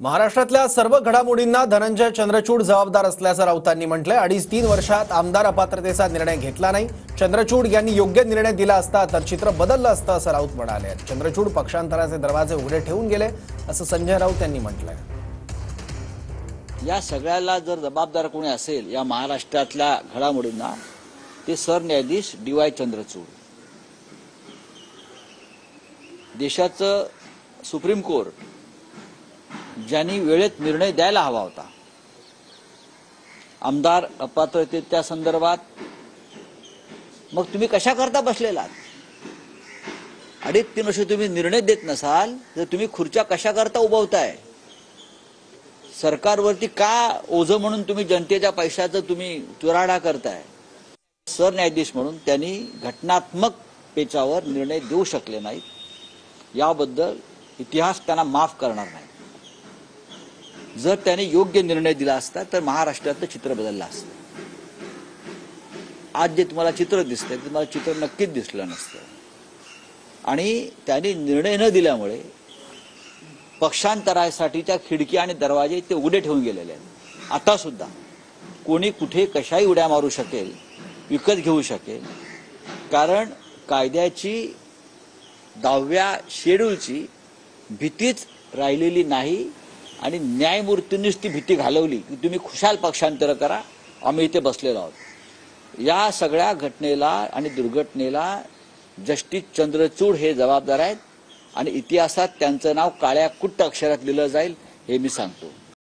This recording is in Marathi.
महाराष्ट्रातल्या सर्व घडामोडींना धनंजय चंद्रचूड जबाबदार असल्याचं राऊतांनी म्हटलंय। 2.5-3 वर्षात आमदार अपात्रतेचा निर्णय घेतला नाही। चंद्रचूड यांनी योग्य निर्णय दिला असता तर चित्र बदललं असतं असं राऊत म्हणाले। चंद्रचूड पक्षांतराचे दरवाजे उघडे ठेवून गेले असं संजय राऊत यांनी म्हटलंय। या सगळ्याला जर जबाबदार कोणी असेल या महाराष्ट्रातल्या घडामोडींना ते सरन्यायाधीश DY चंद्रचूड। देशाचं सुप्रीम कोर्ट ज्यांनी वेळेत निर्णय द्यायला हवा होता आमदार अपात्रतेच्या संदर्भात, मग तुम्ही कशा करता बसलेलात? 2.5-3 वर्ष तुम्ही निर्णय देत नसाल तर तुम्ही खुर्च्या कशा करता उभवताय? सरकारवरती का ओझं म्हणून तुम्ही जनतेच्या पैशाचं तुम्ही चुराडा करताय? सरन्यायाधीश म्हणून त्यांनी घटनात्मक पेचावर निर्णय देऊ शकले नाहीत, याबद्दल इतिहास त्यांना माफ करणार नाही। जर त्यांनी योग्य निर्णय दिला असता तर महाराष्ट्रातलं चित्र बदललं असतं। आज जे तुम्हाला चित्र दिसतंय ते तुम्हाला चित्र नक्कीच दिसलं नसतं। आणि त्यांनी निर्णय न दिल्यामुळे पक्षांतरासाठीच्या खिडकी आणि दरवाजे ते उघडे ठेवून गेलेले आहेत। आता सुद्धा कोणी कुठे कशाही उड्या मारू शकेल, विकत घेऊ शकेल, कारण कायद्याची 10व्या शेड्यूलची भीतीच राहिलेली नाही आणि न्यायमूर्तींनीच ती भीती घालवली की तुम्ही खुशाल पक्षांतर करा, आम्ही इथे बसलेलो आहोत। या सगळ्या घटनेला आणि दुर्घटनेला जस्टिस चंद्रचूड हे जबाबदार आहेत आणि इतिहासात त्यांचं नाव काळ्या कुट्ट अक्षरात लिहिलं जाईल हे मी सांगतो।